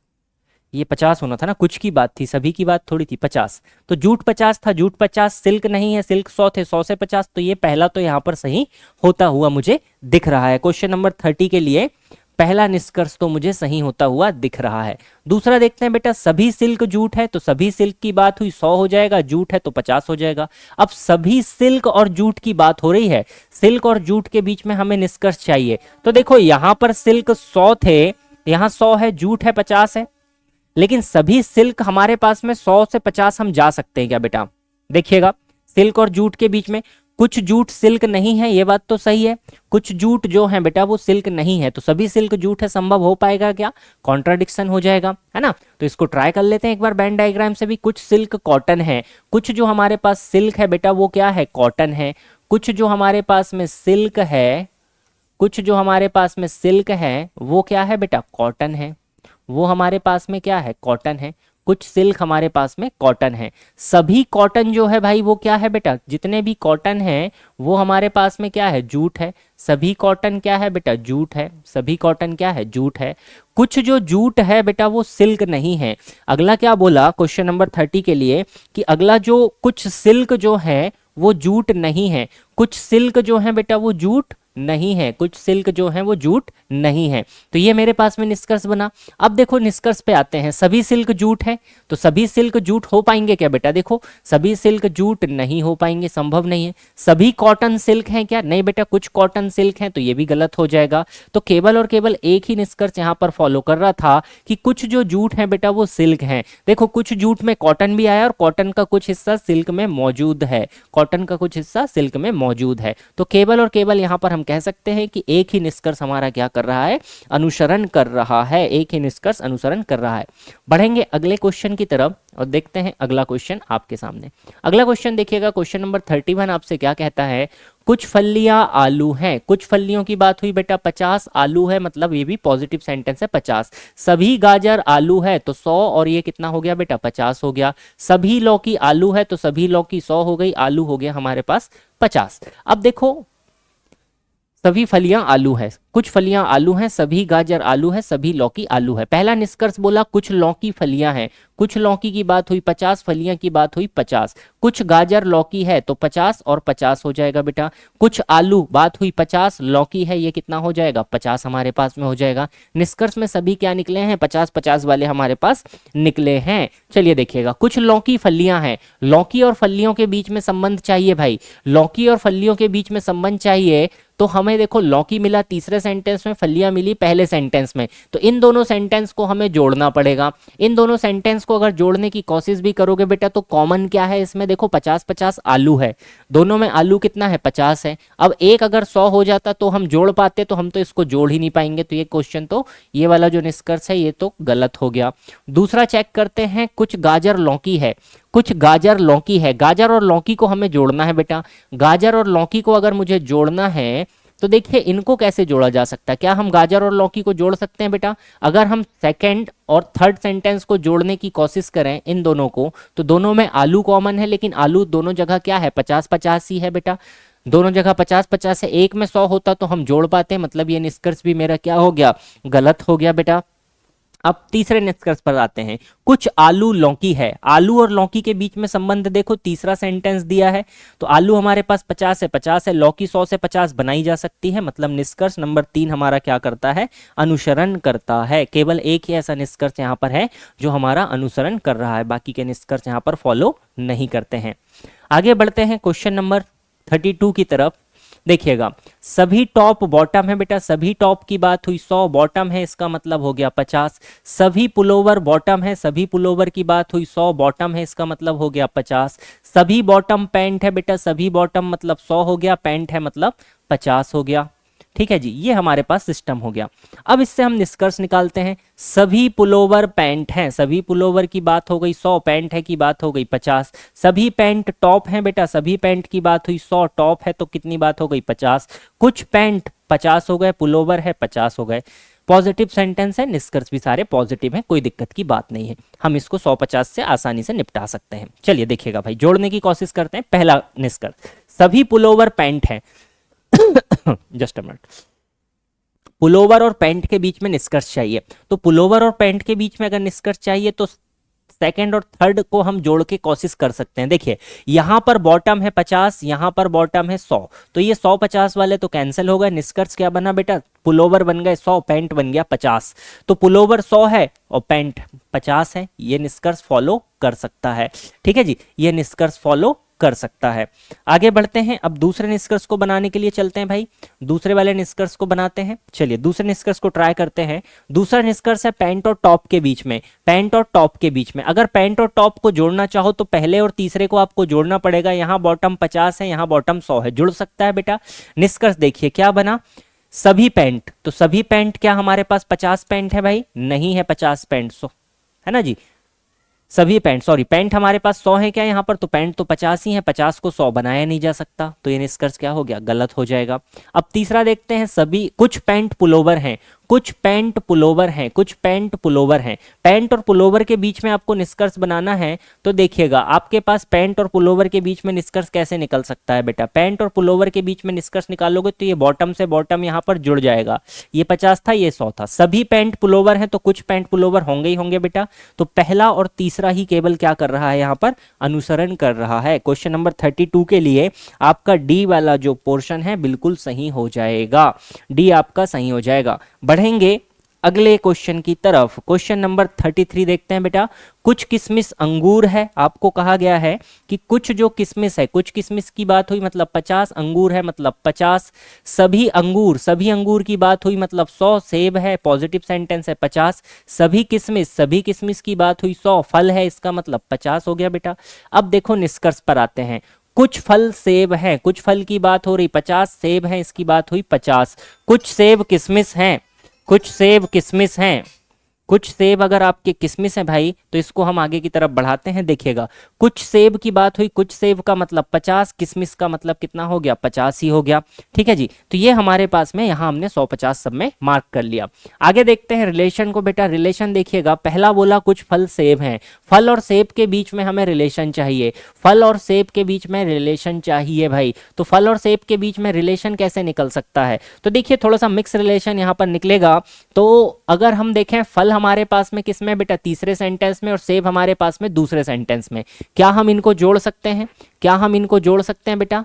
ये 50 होना था ना, कुछ की बात थी, सभी की बात थोड़ी थी। 50 तो जूट 50 था, जूट 50, सिल्क नहीं है, सिल्क 100 थे, 100 से 50, तो ये पहला तो यहाँ पर सही होता हुआ मुझे दिख रहा है। क्वेश्चन नंबर 30 के लिए पहला निष्कर्ष तो मुझे सही होता हुआ दिख रहा है। दूसरा देखते हैं बेटा, सभी सिल्क जूट है तो सभी सिल्क की बात हुई 100 हो जाएगा, जूट है तो 50 हो जाएगा। अब सभी सिल्क और जूट की बात हो रही है, सिल्क और जूट के बीच में हमें निष्कर्ष चाहिए। तो देखो यहां पर सिल्क 100 थे, यहां 100 है, जूट है 50 है, लेकिन सभी सिल्क हमारे पास में 100 से 50 हम जा सकते हैं क्या बेटा। देखिएगा, सिल्क और जूट के बीच में कुछ जूट सिल्क नहीं है, ये बात तो सही है, कुछ जूट जो है बेटा वो सिल्क नहीं है, तो सभी सिल्क जूट है, संभव हो पाएगा क्या, कॉन्ट्राडिक्शन हो जाएगा, है ना। तो इसको ट्राई कर लेते हैं एक बार वेन डायग्राम से भी। कुछ सिल्क कॉटन है, कुछ जो हमारे पास सिल्क है बेटा वो क्या है, कॉटन है। कुछ जो हमारे पास में सिल्क है, कुछ जो हमारे पास में सिल्क है वो क्या है बेटा, कॉटन है, वो हमारे पास में क्या है, कॉटन है। कुछ सिल्क हमारे पास में कॉटन है। सभी कॉटन जो है भाई वो क्या है बेटा, जितने भी कॉटन है वो हमारे पास में क्या है, जूट है। सभी कॉटन क्या है बेटा, जूट है, सभी कॉटन क्या है, जूट है। कुछ जो जूट है बेटा वो सिल्क नहीं है। अगला क्या बोला क्वेश्चन नंबर 30 के लिए कि अगला जो कुछ सिल्क जो है वो जूट नहीं है, कुछ सिल्क जो है बेटा वो जूट नहीं है, कुछ सिल्क जो है वो जूट नहीं है। तो ये मेरे पास में निष्कर्ष बना। अब देखो निष्कर्ष पे आते हैं, सभी सिल्क जूट है तो सभी सिल्क जूट हो पाएंगे क्या बेटा, देखो सभी सिल्क जूट नहीं हो पाएंगे, संभव नहीं है। सभी कॉटन सिल्क हैं क्या, नहीं बेटा, कुछ कॉटन सिल्क हैं, तो ये भी गलत हो जाएगा। तो केवल और केवल एक ही निष्कर्ष यहाँ पर फॉलो कर रहा था कि कुछ जो जूट है बेटा वो सिल्क है। देखो कुछ जूट में कॉटन भी आया और कॉटन का कुछ हिस्सा सिल्क में मौजूद है, कॉटन का कुछ हिस्सा सिल्क में मौजूद है। तो केवल और केवल यहाँ पर हम कह सकते हैं कि एक ही निष्कर्ष हमारा क्या कर रहा है, अनुसरण कर रहा है, एक ही निष्कर्ष अनुसरण कर रहा है। बढ़ेंगे अगले क्वेश्चन की तरफ और देखते हैं अगला क्वेश्चन आपके सामने। अगला क्वेश्चन देखिएगा, क्वेश्चन नंबर 31 आपसे क्या कहता है, कुछ फलियां आलू हैं। कुछ फलियों की बात हुई बेटा, 50 आलू है, मतलब ये भी पॉजिटिव सेंटेंस है 50। सभी गाजर आलू है तो 100 और ये कितना हो गया बेटा, 50 हो गया। सभी लौकी आलू है तो सभी लौकी 100 हो गई, आलू हो गया हमारे पास 50। अब देखो सभी फलियां आलू है, कुछ फलियां आलू हैं, सभी गाजर आलू है, सभी लौकी आलू है। पहला निष्कर्ष बोला कुछ लौकी फलियां हैं, कुछ लौकी की बात हुई 50, फलियां की बात हुई 50। कुछ गाजर लौकी है तो 50 और 50 हो जाएगा बेटा। कुछ आलू बात हुई 50, लौकी है ये कितना हो जाएगा, 50 हमारे पास में हो जाएगा। निष्कर्ष में सभी क्या निकले हैं, 50-50 वाले हमारे पास निकले हैं। चलिए देखिएगा, कुछ लौकी फलियां हैं, लौकी और फलियों के बीच में संबंध चाहिए भाई, लौकी और फलियों के बीच में संबंध चाहिए। तो हमें देखो लौकी मिला, तीसरे दूसरे सेंटेंस में, फलियां मिली पहले सेंटेंस में, तो इन दोनों सेंटेंस को हमें जोड़ना पड़ेगा। इन दोनों सेंटेंस को अगर जोड़ने की कोशिश भी करोगे बेटा तो कॉमन क्या है इसमें, देखो 50-50 आलू है, दोनों में आलू कितना है 50 है। अब एक अगर 100 हो जाता तो हम जोड़ पाते, तो हम तो इसको जोड़ ही नहीं पाएंगे, तो ये क्वेश्चन तो ये वाला जो निष्कर्ष है ये तो गलत हो गया। दूसरा चेक करते हैं, कुछ गाजर लौकी है, कुछ गाजर लौकी है, गाजर और लौकी को हमें जोड़ना है बेटा। गाजर और लौकी को अगर मुझे जोड़ना है तो देखिए इनको कैसे जोड़ा जा सकता है, क्या हम गाजर और लौकी को जोड़ सकते हैं बेटा? अगर हम सेकंड और थर्ड सेंटेंस को जोड़ने की कोशिश करें इन दोनों को, तो दोनों में आलू कॉमन है, लेकिन आलू दोनों जगह क्या है 50-50 ही है बेटा, दोनों जगह 50-50 है, एक में 100 होता तो हम जोड़ पाते, मतलब ये निष्कर्ष भी मेरा क्या हो गया, गलत हो गया बेटा। अब तीसरे निष्कर्ष पर आते हैं, कुछ आलू लौकी है, आलू और लौकी के बीच में संबंध देखो, तीसरा सेंटेंस दिया है, तो आलू हमारे पास 50 है लौकी 100 से 50 बनाई जा सकती है, मतलब निष्कर्ष नंबर 3 हमारा क्या करता है, अनुसरण करता है। केवल एक ही ऐसा निष्कर्ष यहाँ पर है जो हमारा अनुसरण कर रहा है, बाकी के निष्कर्ष यहाँ पर फॉलो नहीं करते हैं। आगे बढ़ते हैं क्वेश्चन नंबर 32 की तरफ। देखिएगा, सभी टॉप बॉटम है बेटा, सभी टॉप की बात हुई, 100 बॉटम है इसका मतलब हो गया 50। सभी पुलोवर बॉटम है, सभी पुलोवर की बात हुई, 100 बॉटम है इसका मतलब हो गया 50। सभी बॉटम पैंट है बेटा, सभी बॉटम मतलब 100 हो गया, पैंट है मतलब 50 हो गया। ठीक है जी, ये हमारे पास सिस्टम हो गया। अब इससे हम निष्कर्ष निकालते हैं, सभी पुलोवर पैंट हैं, सभी पुलोवर की बात हो गई 100, पैंट है की बात हो गई 50। सभी पैंट टॉप हैं बेटा, सभी पैंट की बात हुई 100, टॉप है तो कितनी बात हो गई 50। कुछ पैंट 50 हो गए, पुलोवर है 50 हो गए। पॉजिटिव सेंटेंस है, निष्कर्ष भी सारे पॉजिटिव हैं, कोई दिक्कत की बात नहीं है, हम इसको 100-50 से आसानी से निपटा सकते हैं। चलिए देखिएगा भाई, जोड़ने की कोशिश करते हैं। पहला निष्कर्ष, सभी पुलोवर पैंट है जस्ट अ मिनट, पुलोवर और पैंट के बीच में निष्कर्ष चाहिए, तो पुलोवर और पैंट के बीच में अगर निष्कर्ष चाहिए तो सेकंड और थर्ड को हम जोड़ के कोशिश कर सकते हैं। देखिए यहां पर बॉटम है 50, यहां पर बॉटम है 100, तो ये 100-50 वाले तो कैंसिल हो गए, निष्कर्ष क्या बना बेटा, पुलोवर बन गए 100, पैंट बन गया 50, तो पुलोवर 100 है और पैंट 50 है, ये निष्कर्ष फॉलो कर सकता है। ठीक है जी, ये निष्कर्ष फॉलो कर सकता है। आगे बढ़ते हैं, अब दूसरे निष्कर्ष को बनाने के लिए चलते हैं भाई, दूसरे वाले निष्कर्ष को बनाते हैं। चलिए दूसरे निष्कर्ष को ट्राई करते हैं। दूसरा निष्कर्ष है पैंट और टॉप के बीच में, पैंट और टॉप के बीच में अगर पैंट और टॉप को जोड़ना चाहो तो पहले और तीसरे को आपको जोड़ना पड़ेगा। यहाँ बॉटम 50 है, यहाँ बॉटम 100 है, जुड़ सकता है बेटा। निष्कर्ष देखिए क्या बना, सभी पैंट, तो सभी पैंट क्या हमारे पास 50 पैंट है भाई, नहीं है 50 पैंट, 100 है ना जी, सभी पैंट, सॉरी पैंट हमारे पास 100 है क्या यहाँ पर, तो पैंट तो 50 ही है, 50 को 100 बनाया नहीं जा सकता, तो ये निष्कर्ष क्या हो गया, गलत हो जाएगा। अब तीसरा देखते हैं, सभी कुछ पैंट पुलोवर हैं, कुछ पैंट पुलोवर हैं, कुछ पैंट पुलोवर हैं, पैंट और पुलोवर के बीच में आपको निष्कर्ष बनाना है, तो देखिएगा आपके पास पैंट और पुलोवर के बीच में निष्कर्ष कैसे निकल सकता है बेटा, पैंट और पुलोवर के बीच में निष्कर्ष निकालोगे तो ये बॉटम से बॉटम यहाँ पर जुड़ जाएगा, ये 50 था ये 100 था, सभी पैंट पुलोवर हैं तो कुछ पैंट पुलोवर होंगे ही होंगे बेटा, तो पहला और तीसरा ही केवल क्या कर रहा है यहाँ पर, अनुसरण कर रहा है। क्वेश्चन नंबर 32 के लिए आपका डी वाला जो पोर्शन है बिल्कुल सही हो जाएगा, डी आपका सही हो जाएगा। बढ़ेंगे अगले क्वेश्चन की तरफ, क्वेश्चन नंबर 33 देखते हैं बेटा। कुछ किशमिश अंगूर है, आपको कहा गया है कि कुछ जो किशमिश है, कुछ किशमिश की बात हुई मतलब 50, अंगूर है मतलब 50, सभी अंगूर की बात हुई मतलब 100, सेब है पॉजिटिव सेंटेंस है 50, सभी किशमिश की बात हुई 100, फल है इसका मतलब 50 हो गया बेटा। अब देखो निष्कर्ष पर आते हैं, कुछ फल सेब है, कुछ फल की बात हो रही 50, सेब है इसकी बात हुई 50, कुछ सेब किशमिश हैं, कुछ सेब किशमिश हैं, कुछ सेब अगर आपके किशमिश है भाई तो इसको हम आगे की तरफ बढ़ाते हैं। देखिएगा कुछ सेब की बात हुई, कुछ सेब का मतलब 50, किशमिश का मतलब कितना हो गया 50 ही हो गया। ठीक है जी, तो ये हमारे पास में यहाँ हमने 150 सब में मार्क कर लिया। आगे देखते हैं रिलेशन को बेटा, रिलेशन देखिएगा, पहला बोला कुछ फल सेब हैं, फल और सेब के बीच में हमें रिलेशन चाहिए, फल और सेब के बीच में रिलेशन चाहिए भाई, तो फल और सेब के बीच में रिलेशन कैसे निकल सकता है, तो देखिए थोड़ा सा मिक्स रिलेशन यहाँ पर निकलेगा। तो अगर हम देखें फल हमारे पास में किस में बेटा, तीसरे सेंटेंस में, और सेब हमारे पास में दूसरे सेंटेंस में, क्या हम इनको जोड़ सकते हैं, क्या हम इनको जोड़ सकते हैं बेटा,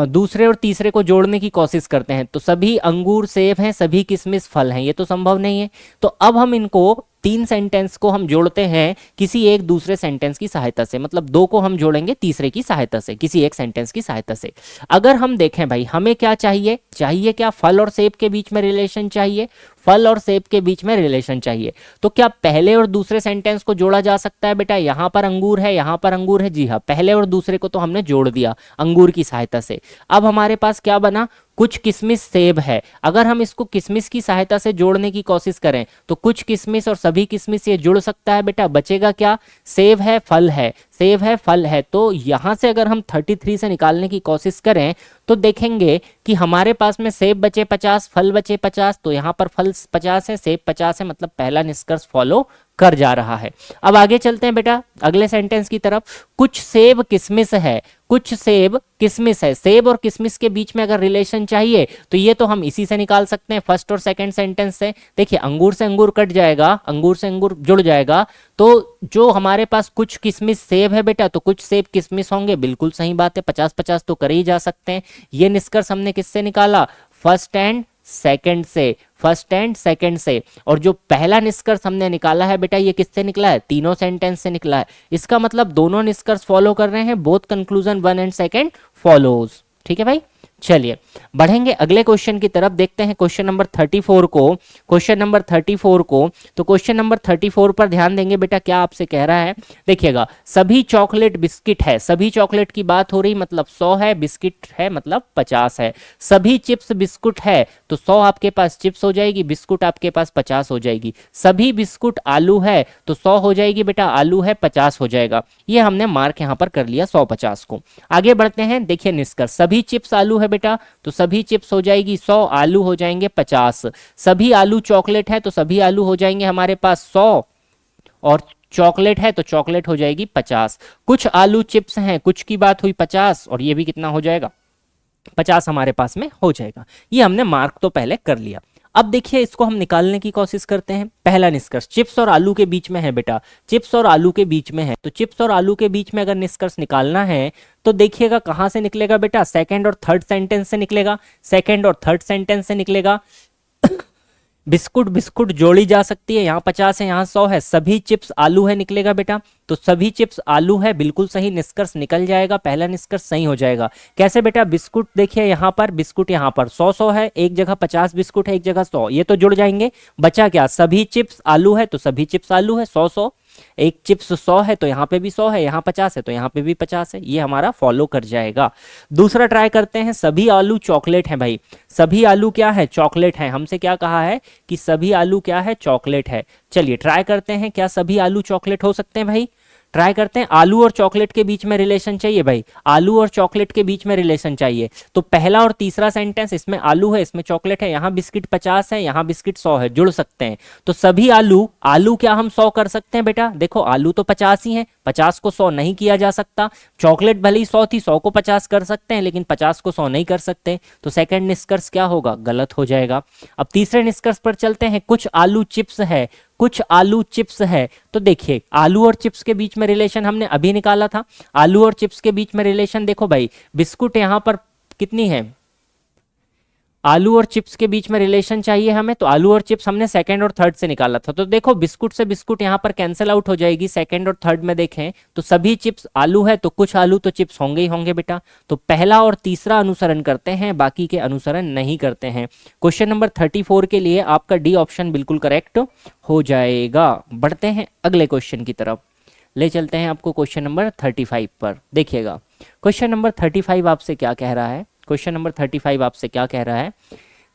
दूसरे और तीसरे को जोड़ने की कोशिश करते हैं, तो सभी अंगूर सेब हैं, सभी किशमिश फल हैं, ये तो संभव नहीं है, तो अब हम इनको तीन सेंटेंस को हम जोड़ते हैं किसी एक दूसरे सेंटेंस की सहायता से, मतलब दो को हम जोड़ेंगे तीसरे की सहायता से, किसी एक सेंटेंस की सहायता से। अगर हम देखें भाई, हमें क्या चाहिए, चाहिए क्या, फल और सेब के बीच में रिलेशन चाहिए, फल और सेब के बीच में रिलेशन चाहिए। तो क्या पहले और दूसरे सेंटेंस को जोड़ा जा सकता है बेटा? यहां पर अंगूर है, यहां पर अंगूर है, जी हाँ, पहले और दूसरे को तो हमने जोड़ दिया अंगूर की सहायता से। अब हमारे पास क्या बना, कुछ किशमिश सेब है। अगर हम इसको किशमिश की सहायता से जोड़ने की कोशिश करें तो कुछ किशमिश और सभी किशमिश ये जुड़ सकता है बेटा, बचेगा क्या, सेब है फल है, सेब है फल है। तो यहां से अगर हम 33 से निकालने की कोशिश करें तो देखेंगे कि हमारे पास में सेब बचे 50, फल बचे 50, तो यहाँ पर फल 50 है, सेब 50 है, मतलब पहला निष्कर्ष फॉलो कर जा रहा है। अब आगे चलते हैं बेटा अगले सेंटेंस की तरफ। कुछ सेब किशमिश है, कुछ सेब किशमिश है, सेब और किशमिश के बीच में अगर रिलेशन चाहिए तो ये तो हम इसी से निकाल सकते हैं, फर्स्ट और सेकंड सेंटेंस से। देखिए अंगूर से अंगूर कट जाएगा, अंगूर से अंगूर जुड़ जाएगा, तो जो हमारे पास कुछ किशमिश सेब है बेटा, तो कुछ सेब किशमिश होंगे, बिल्कुल सही बात है, 50-50 तो कर ही जा सकते हैं। ये निष्कर्ष हमने किससे निकाला, फर्स्ट एंड सेकंड से, फर्स्ट एंड सेकंड से। और जो पहला निष्कर्ष हमने निकाला है बेटा, ये किससे निकला है, तीनों सेंटेंस से निकला है। इसका मतलब दोनों निष्कर्ष फॉलो कर रहे हैं, both conclusion 1 and second follows. ठीक है भाई, चलिए बढ़ेंगे अगले क्वेश्चन की तरफ, देखते हैं क्वेश्चन नंबर 34 को। क्वेश्चन नंबर 34 को, तो क्वेश्चन नंबर 34 पर ध्यान देंगे बेटा, क्या आपसे कह रहा है, देखिएगा, सभी चॉकलेट बिस्किट है, सभी चॉकलेट की बात हो रही, मतलब 100 है, बिस्किट है मतलब 50 है। सभी चिप्स बिस्कुट है, तो 100 आपके पास चिप्स हो जाएगी, बिस्कुट आपके पास 50 हो जाएगी। सभी बिस्कुट आलू है, तो 100 हो जाएगी बेटा, आलू है 50 हो जाएगा। ये हमने मार्क यहां पर कर लिया 100-50 को। आगे बढ़ते हैं, देखिए निष्कर्ष, सभी चिप्स आलू है बेटा, तो सभी चिप्स हो जाएगी 100, आलू हो जाएंगे 50। सभी आलू चॉकलेट है, तो सभी आलू हो जाएंगे हमारे पास 100, और चॉकलेट है तो चॉकलेट हो जाएगी 50। कुछ आलू चिप्स हैं, कुछ की बात हुई 50, और ये भी कितना हो जाएगा, 50 हमारे पास में हो जाएगा। ये हमने मार्क तो पहले कर लिया। अब देखिए इसको हम निकालने की कोशिश करते हैं। पहला निष्कर्ष चिप्स और आलू के बीच में है बेटा, चिप्स और आलू के बीच में है, तो चिप्स और आलू के बीच में अगर निष्कर्ष निकालना है तो देखिएगा कहां से निकलेगा बेटा, सेकंड और थर्ड सेंटेंस से निकलेगा, सेकंड और थर्ड सेंटेंस से निकलेगा। बिस्कुट बिस्कुट जोड़ी जा सकती है, यहाँ 50 है, यहाँ 100 है, सभी चिप्स आलू है निकलेगा बेटा, तो सभी चिप्स आलू है, बिल्कुल सही निष्कर्ष निकल जाएगा, पहला निष्कर्ष सही हो जाएगा। कैसे बेटा, बिस्कुट देखिए यहाँ पर, बिस्कुट यहाँ पर 100-100 है, एक जगह 50 बिस्कुट है, एक जगह 100, ये तो जुड़ जाएंगे। बचा क्या, सभी चिप्स आलू है, तो सभी चिप्स आलू है 100-100, एक चिप्स 100 है तो यहाँ पे भी 100 है, यहाँ 50 है तो यहाँ पे भी 50 है, ये हमारा फॉलो कर जाएगा। दूसरा ट्राई करते हैं, सभी आलू चॉकलेट है भाई, सभी आलू क्या है, चॉकलेट है। हमसे क्या कहा है कि सभी आलू क्या है, चॉकलेट है। चलिए ट्राई करते हैं, क्या सभी आलू चॉकलेट हो सकते हैं भाई, ट्राई करते हैं। आलू और चॉकलेट के बीच में रिलेशन चाहिए भाई, आलू और चॉकलेट के बीच में रिलेशन चाहिए, तो पहला और तीसरा सेंटेंस, इसमें आलू है, इसमें चॉकलेट है, यहाँ बिस्किट 50 है, यहाँ बिस्किट 100 है, जुड़ सकते हैं। तो सभी आलू, आलू क्या हम 100 कर सकते हैं बेटा, देखो आलू तो 50 ही है, 50 को 100 नहीं किया जा सकता। चॉकलेट भले ही 100 थी, 100 को 50 कर सकते हैं, लेकिन 50 को 100 नहीं कर सकते, तो सेकंड निष्कर्ष क्या होगा, गलत हो जाएगा। अब तीसरे निष्कर्ष पर चलते हैं, कुछ आलू चिप्स है, कुछ आलू चिप्स है, तो देखिए आलू और चिप्स के बीच में रिलेशन हमने अभी निकाला था, आलू और चिप्स के बीच में रिलेशन देखो भाई, बिस्कुट यहां पर कितनी है, आलू और चिप्स के बीच में रिलेशन चाहिए हमें, तो आलू और चिप्स हमने सेकंड और थर्ड से निकाला था, तो देखो बिस्कुट से बिस्कुट यहां पर कैंसिल आउट हो जाएगी, सेकंड और थर्ड में देखें तो सभी चिप्स आलू है, तो कुछ आलू तो चिप्स होंगे ही होंगे बेटा, तो पहला और तीसरा अनुसरण करते हैं, बाकी के अनुसरण नहीं करते हैं। क्वेश्चन नंबर 34 के लिए आपका डी ऑप्शन बिल्कुल करेक्ट हो जाएगा। बढ़ते हैं अगले क्वेश्चन की तरफ, ले चलते हैं आपको क्वेश्चन नंबर 35 पर। देखिएगा क्वेश्चन नंबर 35 आपसे क्या कह रहा है, क्वेश्चन नंबर 35 आपसे क्या कह रहा है,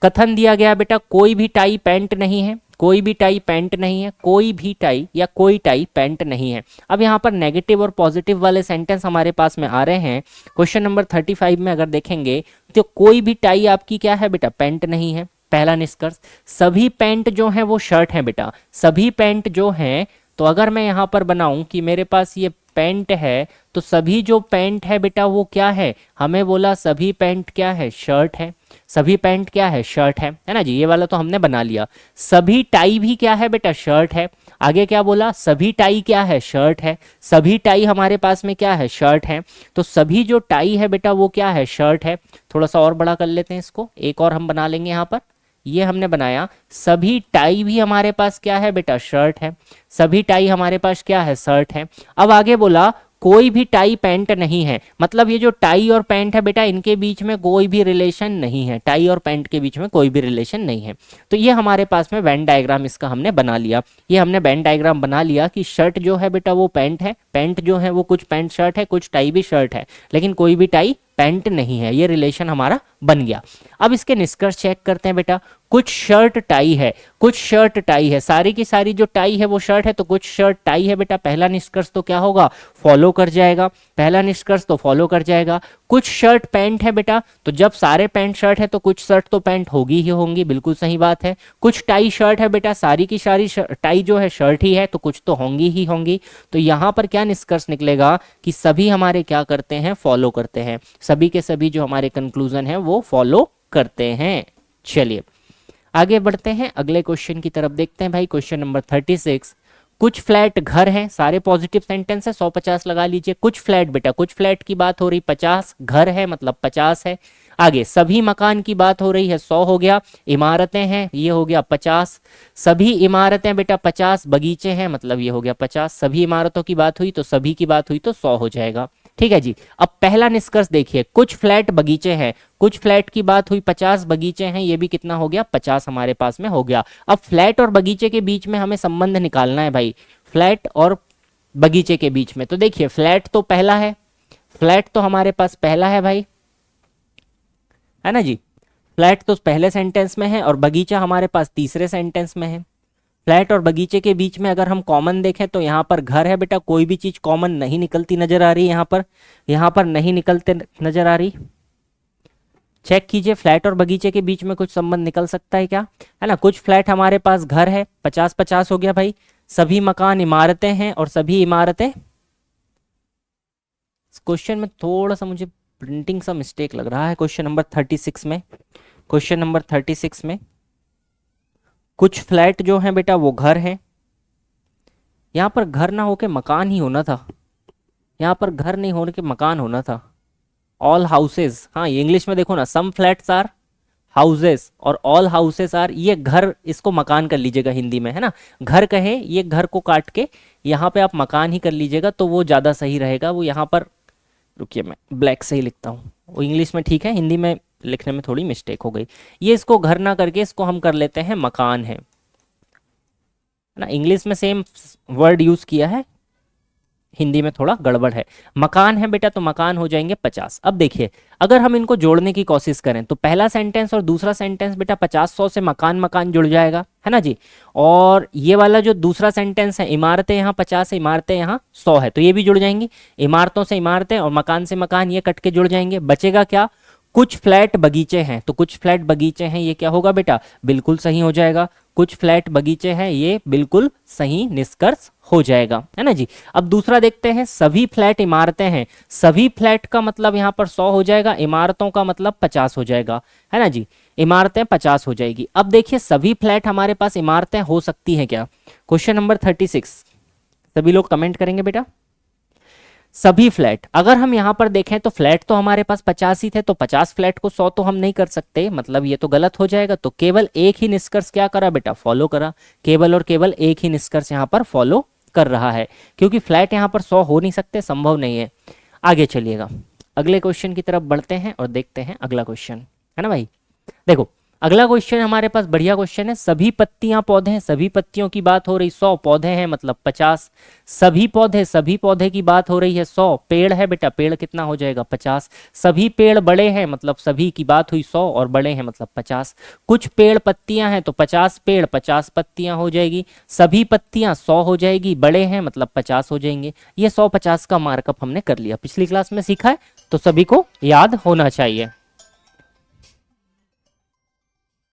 कथन दिया गया बेटा, कोई भी टाई पैंट नहीं है, कोई भी टाई पैंट नहीं है, कोई भी टाई या कोई टाई पैंट नहीं है। अब यहाँ पर नेगेटिव और पॉजिटिव वाले सेंटेंस हमारे पास में आ रहे हैं। क्वेश्चन नंबर 35 में अगर देखेंगे तो कोई भी टाई आपकी क्या है बेटा, पैंट नहीं है, पहला निष्कर्ष। सभी पैंट जो है वो शर्ट है बेटा, सभी पैंट जो है, तो अगर मैं यहाँ पर बनाऊं कि मेरे पास ये पैंट है, तो सभी जो पैंट है बेटा वो क्या है, हमें बोला सभी पैंट क्या है, शर्ट है, सभी पैंट क्या है, शर्ट है ना जी, ये वाला तो हमने बना लिया। सभी टाई भी क्या है बेटा, शर्ट है। आगे क्या बोला, सभी टाई क्या है, शर्ट है, सभी टाई हमारे पास में क्या है, शर्ट है, तो सभी जो टाई है बेटा वो क्या है, शर्ट है। थोड़ा सा और बड़ा कर लेते हैं इसको, एक और हम बना लेंगे यहाँ पर, ये हमने बनाया। सभी टाई भी हमारे पास क्या है बेटा, शर्ट है। सभी टाई हमारे पास क्या है, शर्ट है। अब आगे बोला कोई भी टाई पैंट नहीं है, मतलब ये जो टाई और पैंट है बेटा इनके बीच में कोई भी रिलेशन नहीं है, टाई और पैंट के बीच में कोई भी रिलेशन नहीं है। तो ये हमारे पास में वेन डायग्राम इसका हमने बना लिया। ये हमने वेन डायग्राम बना लिया कि शर्ट जो है बेटा वो पैंट है, पैंट जो है वो कुछ पैंट शर्ट है, कुछ टाई भी शर्ट है, लेकिन कोई भी टाई पैंट नहीं है। ये रिलेशन हमारा बन गया। अब इसके निष्कर्ष चेक करते हैं बेटा। कुछ शर्ट टाई है, कुछ शर्ट टाई है, सारी की सारी जो टाई है वो शर्ट है, तो कुछ शर्ट टाई है बेटा। पहला निष्कर्ष तो क्या होगा, फॉलो कर जाएगा। पहला निष्कर्ष तो फॉलो कर जाएगा। कुछ शर्ट पैंट है बेटा, तो जब सारे पैंट शर्ट है तो कुछ शर्ट तो पैंट होगी ही होंगी, बिल्कुल सही बात है। कुछ टाई शर्ट है बेटा, सारी की सारी टाई जो है शर्ट ही है, तो कुछ तो होंगी ही होंगी। तो यहाँ पर क्या निष्कर्ष निकलेगा कि सभी हमारे क्या करते हैं, फॉलो करते हैं। सभी के सभी जो हमारे कंक्लूजन है वो फॉलो करते हैं। चलिए आगे बढ़ते हैं, अगले क्वेश्चन की तरफ देखते हैं भाई। Question number 36। कुछ फ्लैट घर हैं, सारे पॉजिटिव सेंटेंस है, 150 लगा लीजिए। कुछ फ्लैट बेटा, कुछ फ्लैट की बात हो रही, 50 घर है मतलब 50 है। आगे सभी मकान की बात हो रही है, 100 हो गया। इमारतें हैं, ये हो गया 50। सभी इमारतें बेटा 50, बगीचे हैं मतलब ये हो गया 50। सभी इमारतों की बात हुई तो सभी की बात हुई तो 100 हो जाएगा। ठीक है जी। अब पहला निष्कर्ष देखिए, कुछ फ्लैट बगीचे हैं, कुछ फ्लैट की बात हुई, 50 बगीचे हैं, ये भी कितना हो गया, 50 हमारे पास में हो गया। अब फ्लैट और बगीचे के बीच में हमें संबंध निकालना है भाई, फ्लैट और बगीचे के बीच में। तो देखिए फ्लैट तो पहला है, फ्लैट तो हमारे पास पहला है भाई, है ना जी। फ्लैट तो पहले सेंटेंस में है और बगीचा हमारे पास तीसरे सेंटेंस में है। फ्लैट और बगीचे के बीच में अगर हम कॉमन देखें तो यहाँ पर घर है बेटा, कोई भी चीज कॉमन नहीं निकलती नजर आ रही है, यहाँ पर नहीं निकलते नजर आ रही। चेक कीजिए फ्लैट और बगीचे के बीच में कुछ संबंध निकल सकता है क्या, है ना। कुछ फ्लैट हमारे पास घर है, 50-50 हो गया भाई। सभी मकान इमारतें हैं और सभी इमारतें, क्वेश्चन में थोड़ा सा मुझे प्रिंटिंग सा मिस्टेक लग रहा है। क्वेश्चन नंबर 36 में, क्वेश्चन नंबर 36 में कुछ फ्लैट जो है बेटा वो घर है। यहाँ पर घर ना होके मकान ही होना था, यहाँ पर घर नहीं होने के मकान होना था। ऑल हाउसेज, हाँ ये इंग्लिश में देखो ना, सम फ्लैट्स आर हाउसेस और ऑल हाउसेस आर, ये घर, इसको मकान कर लीजिएगा हिंदी में, है ना। घर कहे, ये घर को काट के यहाँ पे आप मकान ही कर लीजिएगा तो वो ज़्यादा सही रहेगा। वो यहाँ पर, रुकिए मैं ब्लैक से ही लिखता हूँ, वो इंग्लिश में ठीक है, हिंदी में लिखने में थोड़ी मिस्टेक हो गई। ये इसको घर ना करके इसको हम कर लेते हैं मकान है ना। इंग्लिश में सेम वर्ड यूज किया है, हिंदी में थोड़ा गड़बड़ है। मकान है बेटा तो मकान हो जाएंगे 50। अब देखिए अगर हम इनको जोड़ने की कोशिश करें तो पहला सेंटेंस और दूसरा सेंटेंस बेटा 50-100 से मकान मकान जुड़ जाएगा, है ना जी। और ये वाला जो दूसरा सेंटेंस है, इमारतें यहाँ 50 है, इमारतें यहाँ 100 है, तो ये भी जुड़ जाएंगी। इमारतों से इमारतें और मकान से मकान, ये कट के जुड़ जाएंगे। बचेगा क्या, कुछ फ्लैट बगीचे हैं, तो कुछ फ्लैट बगीचे हैं, ये क्या होगा बेटा, बिल्कुल सही हो जाएगा। कुछ फ्लैट बगीचे हैं, ये बिल्कुल सही निष्कर्ष हो जाएगा, है ना जी। अब दूसरा देखते हैं, सभी फ्लैट इमारतें हैं। सभी फ्लैट का मतलब यहाँ पर 100 हो जाएगा, इमारतों का मतलब 50 हो जाएगा, है ना जी। इमारतें 50 हो जाएगी। अब देखिए सभी फ्लैट हमारे पास इमारतें हो सकती हैं क्या। क्वेश्चन नंबर 36, सभी लोग कमेंट करेंगे बेटा। सभी फ्लैट, अगर हम यहाँ पर देखें तो फ्लैट तो हमारे पास 50 ही थे, तो 50 फ्लैट को 100 तो हम नहीं कर सकते, मतलब ये तो गलत हो जाएगा। तो केवल एक ही निष्कर्ष क्या करा बेटा, फॉलो करा। केवल और केवल एक ही निष्कर्ष यहाँ पर फॉलो कर रहा है, क्योंकि फ्लैट यहाँ पर 100 हो नहीं सकते, संभव नहीं है। आगे चलिएगा, अगले क्वेश्चन की तरफ बढ़ते हैं और देखते हैं अगला क्वेश्चन, है ना भाई। देखो अगला क्वेश्चन हमारे पास बढ़िया क्वेश्चन है। सभी पत्तियां पौधे हैं, सभी पत्तियों की बात हो रही, 100 पौधे हैं मतलब 50। सभी पौधे की बात हो रही है, 100 पेड़ है बेटा, पेड़ कितना हो जाएगा 50। सभी पेड़ बड़े हैं, मतलब सभी की बात हुई 100 और बड़े हैं मतलब 50। कुछ पेड़ पत्तियां हैं तो 50 पेड़ 50 पत्तियां हो जाएगी। सभी पत्तियां 100 हो जाएगी, बड़े हैं मतलब 50 हो जाएंगे। ये 100-50 का मार्कअप हमने कर लिया, पिछली क्लास में सीखा है तो सभी को याद होना चाहिए।